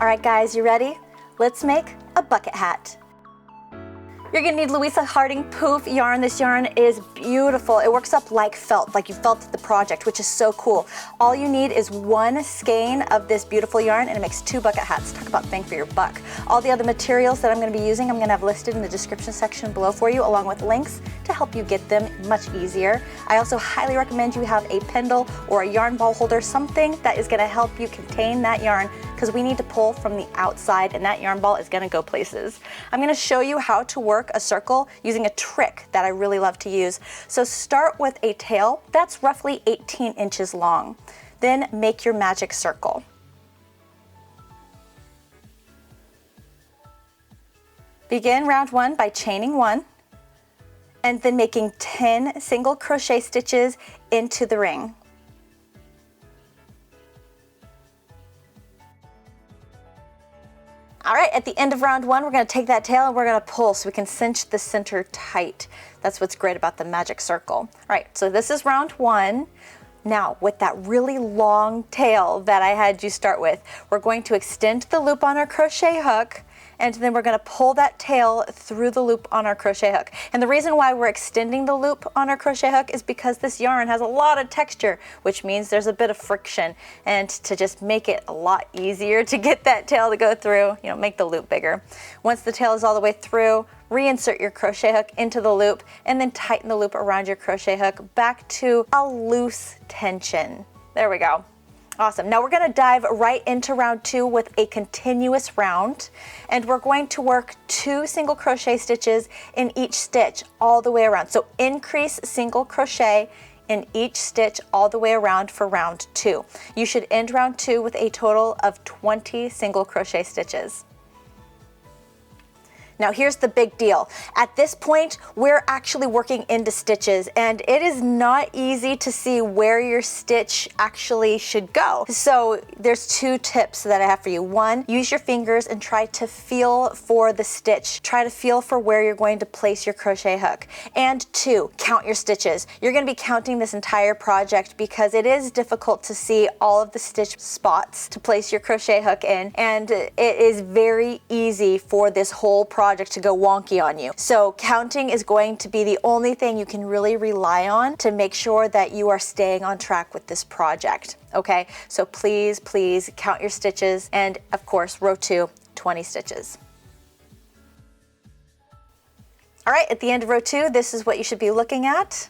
All right guys, you ready? Let's make a bucket hat. You're gonna need Louisa Harding Poof yarn. This yarn is beautiful. It works up like felt, like you felt the project, which is so cool. All you need is one skein of this beautiful yarn and it makes 2 bucket hats. Talk about bang for your buck. All the other materials that I'm gonna be using, I'm gonna have listed in the description section below for you, along with links to help you get them much easier. I also highly recommend you have a pendle or a yarn ball holder, something that is gonna help you contain that yarn, because we need to pull from the outside and that yarn ball is gonna go places. I'm gonna show you how to work a circle using a trick that I really love to use. So start with a tail that's roughly 18 inches long. Then make your magic circle. Begin round 1 by chaining 1 and then making 10 single crochet stitches into the ring. All right, at the end of round 1, we're gonna take that tail and we're gonna pull so we can cinch the center tight. That's what's great about the magic circle. All right, so this is round 1. Now, with that really long tail that I had you start with, we're going to extend the loop on our crochet hook, and then we're gonna pull that tail through the loop on our crochet hook. And the reason why we're extending the loop on our crochet hook is because this yarn has a lot of texture, which means there's a bit of friction. And to just make it a lot easier to get that tail to go through, make the loop bigger. Once the tail is all the way through, reinsert your crochet hook into the loop and then tighten the loop around your crochet hook back to a loose tension. There we go. Awesome. Now we're going to dive right into round 2 with a continuous round, and we're going to work 2 single crochet stitches in each stitch all the way around. So increase single crochet in each stitch all the way around for round 2. You should end round 2 with a total of 20 single crochet stitches. Now here's the big deal. At this point, we're actually working into stitches, and it is not easy to see where your stitch actually should go. So there's 2 tips that I have for you. 1, use your fingers and try to feel for the stitch. Try to feel for where you're going to place your crochet hook. And 2, count your stitches. You're going to be counting this entire project because it is difficult to see all of the stitch spots to place your crochet hook in, and it is very easy for this whole project to go wonky on you. So counting is going to be the only thing you can really rely on to make sure that you are staying on track with this project. Okay, so please count your stitches, and of course row 2, 20 stitches. All right, at the end of row 2, this is what you should be looking at.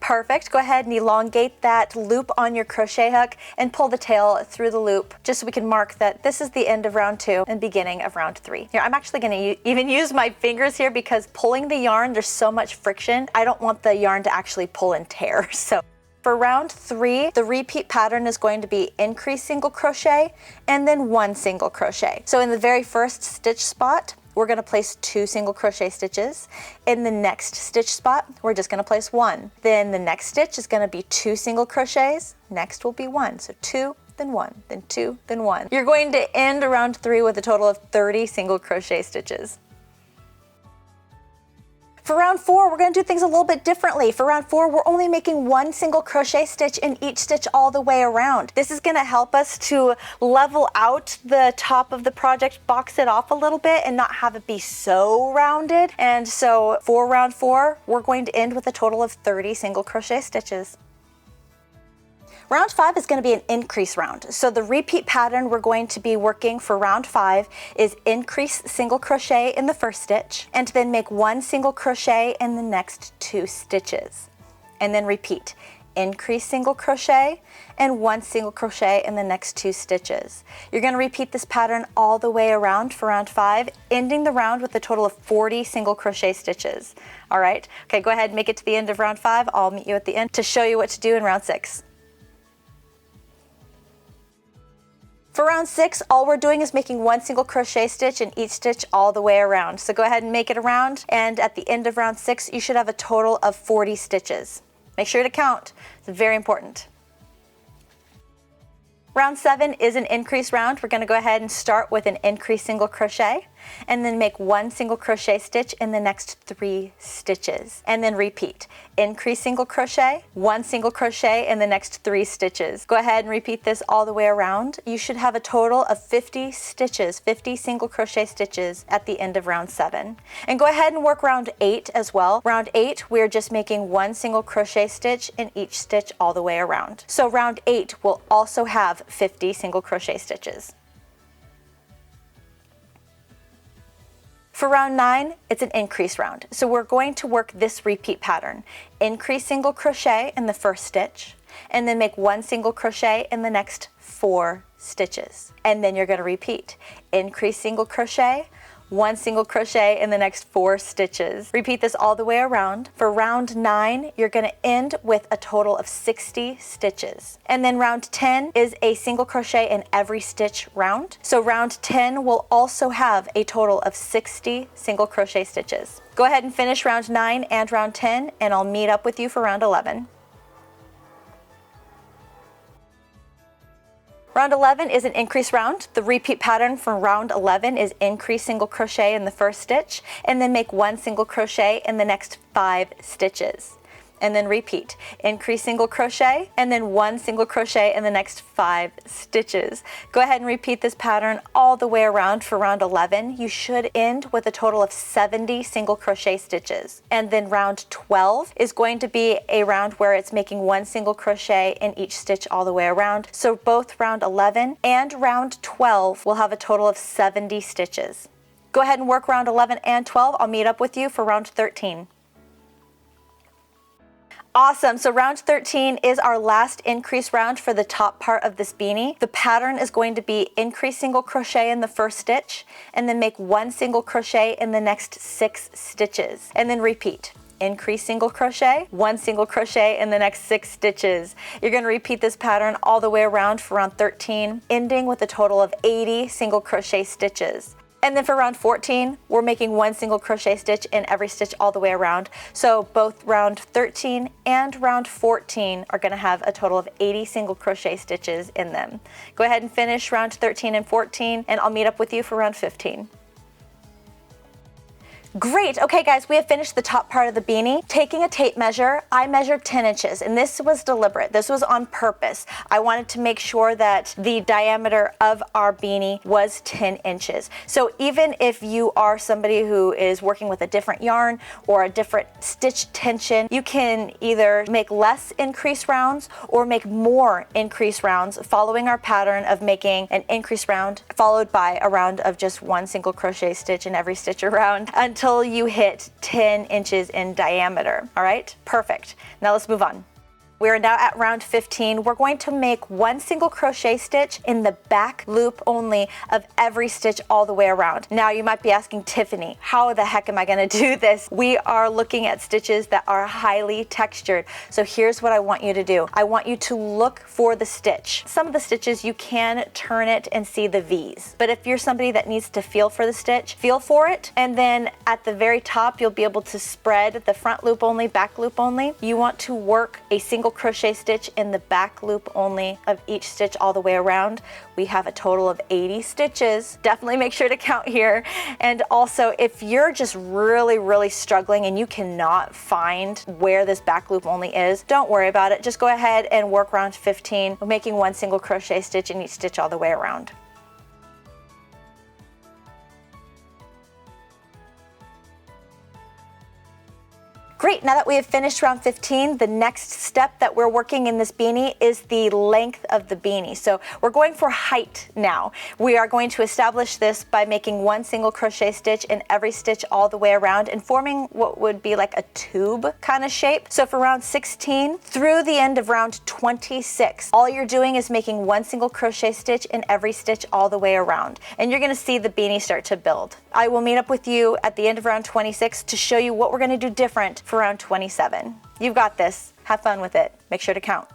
Perfect. Go ahead and elongate that loop on your crochet hook and pull the tail through the loop, just so we can mark that this is the end of round 2 and beginning of round 3. Here, I'm actually going to even use my fingers here because pulling the yarn, there's so much friction. I don't want the yarn to actually pull and tear. So for round 3, the repeat pattern is going to be increase single crochet and then 1 single crochet. So in the very first stitch spot, we're going to place 2 single crochet stitches. In the next stitch spot, we're just going to place 1. Then the next stitch is going to be 2 single crochets. Next will be 1. So 2, then 1, then 2, then 1. You're going to end round 3 with a total of 30 single crochet stitches. For round 4, we're going to do things a little bit differently. For round 4, we're only making 1 single crochet stitch in each stitch all the way around. This is going to help us to level out the top of the project, box it off a little bit, and not have it be so rounded. And so for round 4, we're going to end with a total of 30 single crochet stitches. Round 5 is going to be an increase round. So the repeat pattern we're going to be working for round 5 is increase single crochet in the first stitch and then make 1 single crochet in the next 2 stitches. And then repeat. Increase single crochet and 1 single crochet in the next 2 stitches. You're going to repeat this pattern all the way around for round 5, ending the round with a total of 40 single crochet stitches. All right. Okay, go ahead and make it to the end of round 5. I'll meet you at the end to show you what to do in round 6. For round 6, all we're doing is making 1 single crochet stitch in each stitch all the way around. So go ahead and make it around, and at the end of round 6, you should have a total of 40 stitches. Make sure to count. It's very important. Round 7 is an increase round. We're going to go ahead and start with an increase single crochet. and then make 1 single crochet stitch in the next 3 stitches, and then repeat. Increase single crochet, 1 single crochet in the next 3 stitches. Go ahead and repeat this all the way around. You should have a total of 50 stitches, 50 single crochet stitches at the end of round 7. And go ahead and work round 8 as well. Round 8, we're just making 1 single crochet stitch in each stitch all the way around. So round 8 will also have 50 single crochet stitches. For round 9, it's an increase round. So we're going to work this repeat pattern. Increase single crochet in the first stitch, and then make 1 single crochet in the next 4 stitches. And then you're going to repeat. Increase single crochet, 1 single crochet in the next 4 stitches. Repeat this all the way around. For round 9, you're going to end with a total of 60 stitches. And then round 10 is a single crochet in every stitch round. So round 10 will also have a total of 60 single crochet stitches. Go ahead and finish round 9 and round 10, and I'll meet up with you for round 11. Round 11 is an increase round. The repeat pattern from round 11 is increase single crochet in the first stitch, and then make 1 single crochet in the next 5 stitches. And then repeat. Increase single crochet, and then 1 single crochet in the next 5 stitches. Go ahead and repeat this pattern all the way around for round 11. You should end with a total of 70 single crochet stitches. And then round 12 is going to be a round where it's making 1 single crochet in each stitch all the way around. So both round 11 and round 12 will have a total of 70 stitches. Go ahead and work round 11 and 12. I'll meet up with you for round 13. Awesome, so round 13 is our last increase round for the top part of this beanie. The pattern is going to be increase single crochet in the first stitch, and then make 1 single crochet in the next 6 stitches, and then repeat. Increase single crochet, 1 single crochet in the next 6 stitches. You're going to repeat this pattern all the way around for round 13, ending with a total of 80 single crochet stitches. And then for round 14, we're making 1 single crochet stitch in every stitch all the way around. So both round 13 and round 14 are going to have a total of 80 single crochet stitches in them. Go ahead and finish round 13 and 14, and I'll meet up with you for round 15. Great, okay guys, we have finished the top part of the beanie. Taking a tape measure, I measured 10 inches, and this was deliberate. This was on purpose. I wanted to make sure that the diameter of our beanie was 10 inches. So even if you are somebody who is working with a different yarn or a different stitch tension, you can either make less increase rounds or make more increase rounds, following our pattern of making an increase round followed by a round of just 1 single crochet stitch in every stitch around until you hit 10 inches in diameter. All right, perfect. Now let's move on. We're now at round 15. We're going to make 1 single crochet stitch in the back loop only of every stitch all the way around. Now you might be asking, Tiffany, how the heck am I going to do this? We are looking at stitches that are highly textured. So here's what I want you to do. I want you to look for the stitch. Some of the stitches you can turn it and see the V's. But if you're somebody that needs to feel for the stitch, feel for it. And then at the very top, you'll be able to spread the front loop only, back loop only. You want to work a single crochet stitch in the back loop only of each stitch all the way around. We have a total of 80 stitches. Definitely make sure to count here. And also, if you're just really struggling and you cannot find where this back loop only is, don't worry about it. Just go ahead and work round 15, making 1 single crochet stitch in each stitch all the way around. Great, now that we have finished round 15, the next step that we're working in this beanie is the length of the beanie. So we're going for height now. We are going to establish this by making 1 single crochet stitch in every stitch all the way around and forming what would be like a tube kind of shape. So for round 16 through the end of round 26, all you're doing is making 1 single crochet stitch in every stitch all the way around. And you're gonna see the beanie start to build. I will meet up with you at the end of round 26 to show you what we're gonna do different for round 27. You've got this. Have fun with it. Make sure to count.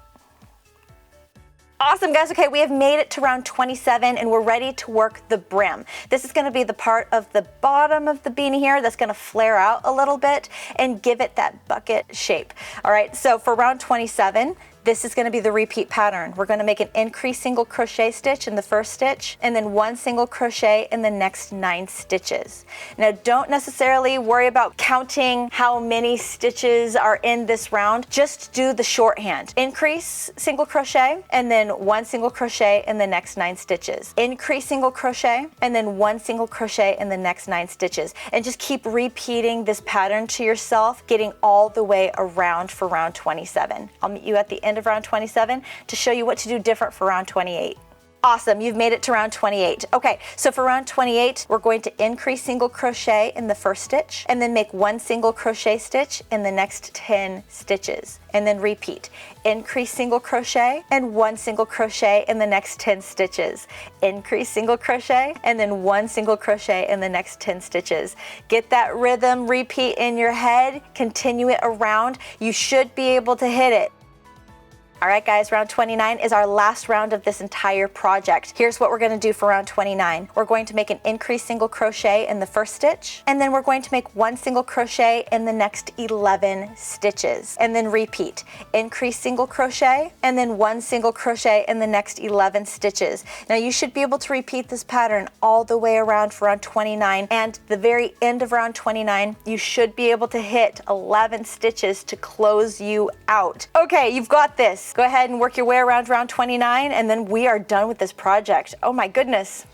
Awesome, guys. Okay, we have made it to round 27 and we're ready to work the brim. This is going to be the part of the bottom of the beanie here that's going to flare out a little bit and give it that bucket shape. All right, so for round 27, This is going to be the repeat pattern. We're going to make an increased single crochet stitch in the first stitch and then 1 single crochet in the next 9 stitches. Now don't necessarily worry about counting how many stitches are in this round. Just do the shorthand. Increase single crochet and then 1 single crochet in the next 9 stitches. Increase single crochet and then 1 single crochet in the next 9 stitches. And just keep repeating this pattern to yourself, getting all the way around for round 27. I'll meet you at the end of round 27 to show you what to do different for round 28. Awesome, you've made it to round 28. Okay, so for round 28, we're going to increase single crochet in the first stitch and then make 1 single crochet stitch in the next 10 stitches. And then repeat. Increase single crochet and 1 single crochet in the next 10 stitches. Increase single crochet and then 1 single crochet in the next 10 stitches. Get that rhythm repeat in your head, continue it around. You should be able to hit it. All right, guys, round 29 is our last round of this entire project. Here's what we're going to do for round 29. We're going to make an increased single crochet in the first stitch, and then we're going to make 1 single crochet in the next 11 stitches, and then repeat. Increase single crochet, and then 1 single crochet in the next 11 stitches. Now, you should be able to repeat this pattern all the way around for round 29, and the very end of round 29, you should be able to hit 11 stitches to close you out. Okay, you've got this. Go ahead and work your way around round 29 and then we are done with this project. Oh my goodness.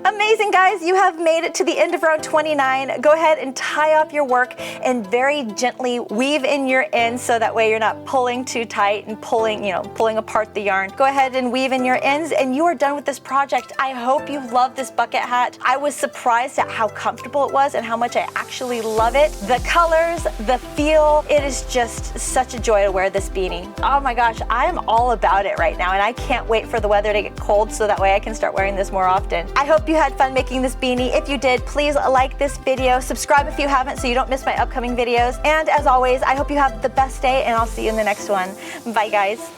Amazing, guys, you have made it to the end of round 29. Go ahead and tie up your work and very gently weave in your ends so that way you're not pulling too tight and pulling apart the yarn. Go ahead and weave in your ends and you are done with this project. I hope you love this bucket hat. I was surprised at how comfortable it was and how much I actually love it. The colors, the feel, it is just such a joy to wear this beanie. Oh my gosh, I am all about it right now and I can't wait for the weather to get cold so that way I can start wearing this more often. I hope you had fun making this beanie. If you did, please like this video, subscribe if you haven't so you don't miss my upcoming videos. And as always, I hope you have the best day and I'll see you in the next one. Bye, guys.